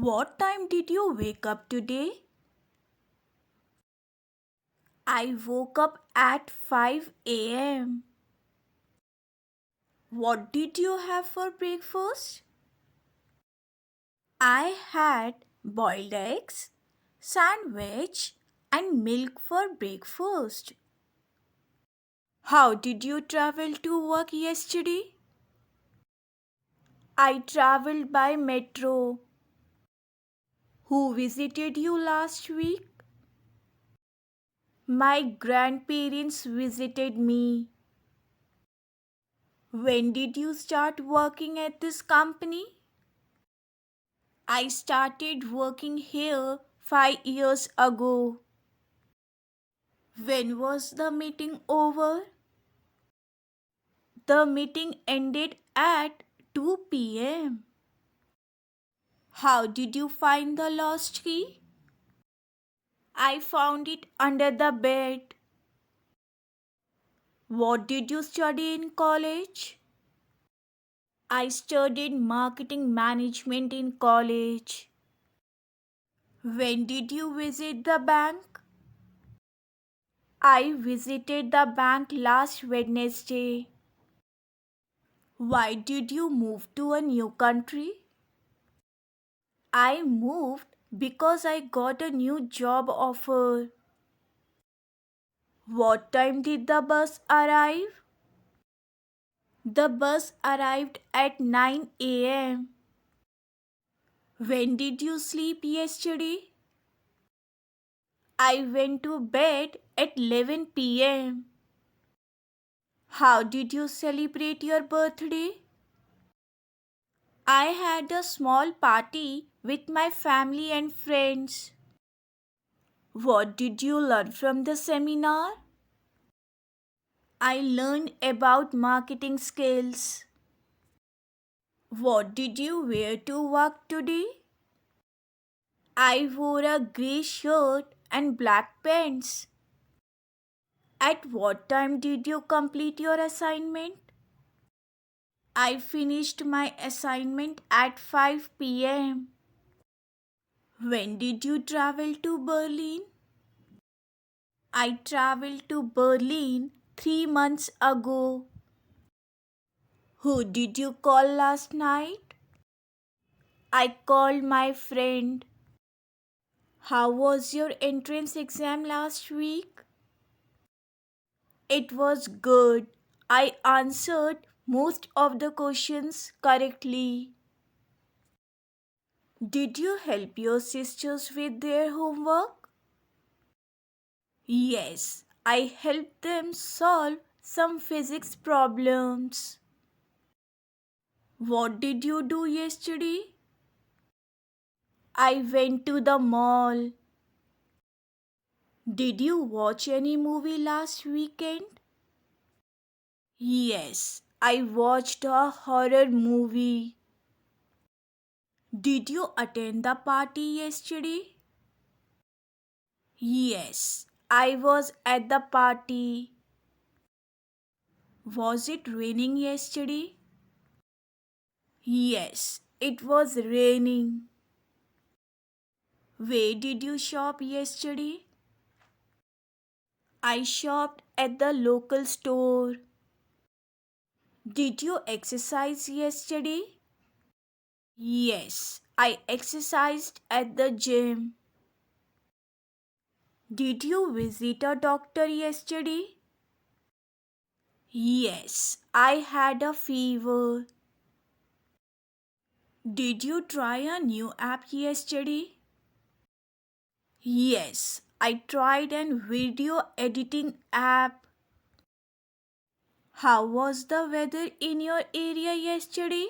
What time did you wake up today? I woke up at 5 a.m. What did you have for breakfast? I had boiled eggs, sandwich, and milk for breakfast. How did you travel to work yesterday? I traveled by metro. Who visited you last week? My grandparents visited me. When did you start working at this company? I started working here 5 years ago. When was the meeting over? The meeting ended at 2 p.m. How did you find the lost key? I found it under the bed. What did you study in college? I studied marketing management in college. When did you visit the bank? I visited the bank last Wednesday. Why did you move to a new country? I moved because I got a new job offer. What time did the bus arrive? The bus arrived at 9 a.m. When did you sleep yesterday? I went to bed at 11 p.m. How did you celebrate your birthday? I had a small party with my family and friends. What did you learn from the seminar? I learned about marketing skills. What did you wear to work today? I wore a grey shirt and black pants. At what time did you complete your assignment? I finished my assignment at 5 p.m. When did you travel to Berlin? I traveled to Berlin 3 months ago. Who did you call last night? I called my friend. How was your entrance exam last week? It was good. I answered most of the questions correctly. Did you help your sisters with their homework? Yes, I helped them solve some physics problems. What did you do yesterday? I went to the mall. Did you watch any movie last weekend? Yes, I watched a horror movie. Did you attend the party yesterday? Yes, I was at the party. Was it raining yesterday? Yes, it was raining. Where did you shop yesterday? I shopped at the local store. Did you exercise yesterday? Yes, I exercised at the gym. Did you visit a doctor yesterday? Yes, I had a fever. Did you try a new app yesterday? Yes, I tried an video editing app. How was the weather in your area yesterday?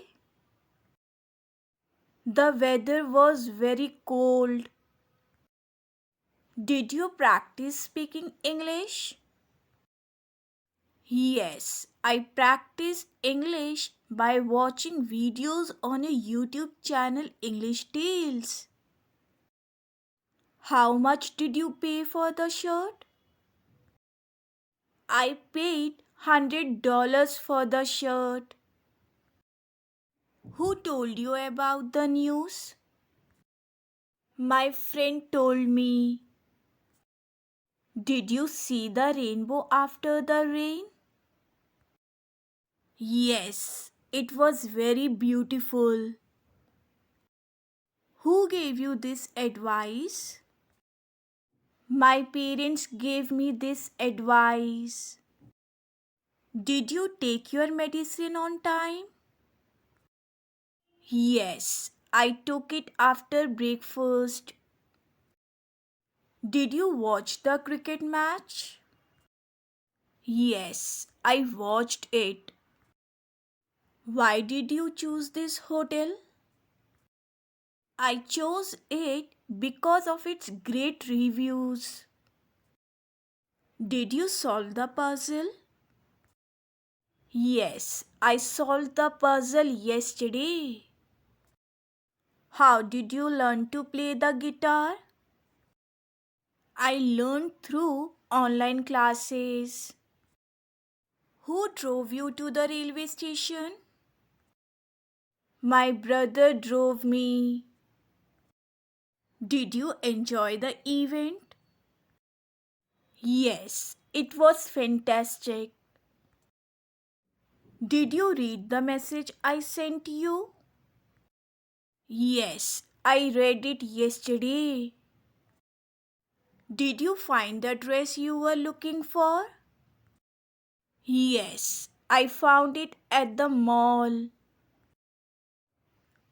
The weather was very cold. Did you practice speaking English? Yes, I practice English by watching videos on a YouTube channel English Tales. How much did you pay for the shirt? I paid $100 for the shirt. Who told you about the news? My friend told me. Did you see the rainbow after the rain? Yes, it was very beautiful. Who gave you this advice? My parents gave me this advice. Did you take your medicine on time? Yes, I took it after breakfast. Did you watch the cricket match? Yes, I watched it. Why did you choose this hotel? I chose it because of its great reviews. Did you solve the puzzle? Yes, I solved the puzzle yesterday. How did you learn to play the guitar? I learned through online classes. Who drove you to the railway station? My brother drove me. Did you enjoy the event? Yes, it was fantastic. Did you read the message I sent you? Yes, I read it yesterday. Did you find the dress you were looking for? Yes, I found it at the mall.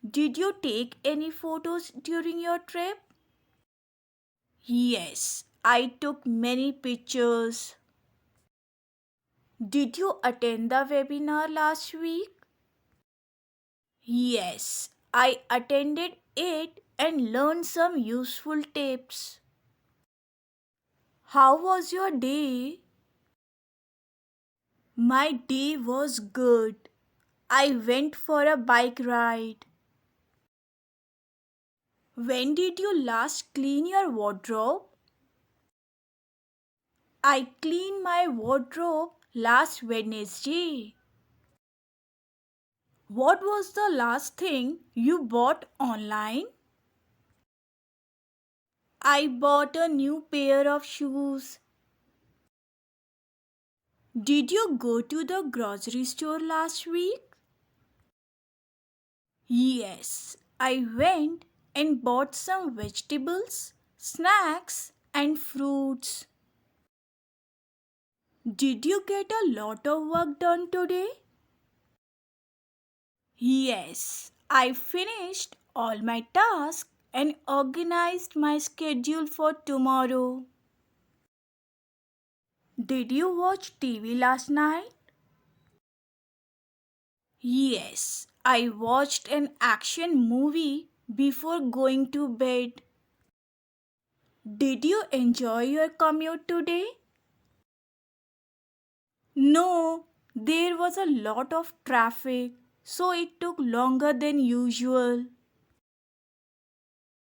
Did you take any photos during your trip? Yes, I took many pictures. Did you attend the webinar last week? Yes, I attended it and learned some useful tips. How was your day? My day was good. I went for a bike ride. When did you last clean your wardrobe? I cleaned my wardrobe last Wednesday. What was the last thing you bought online? I bought a new pair of shoes. Did you go to the grocery store last week? Yes, I went and bought some vegetables, snacks, and fruits. Did you get a lot of work done today? Yes, I finished all my tasks and organized my schedule for tomorrow. Did you watch TV last night? Yes, I watched an action movie before going to bed. Did you enjoy your commute today? No, there was a lot of traffic, so it took longer than usual.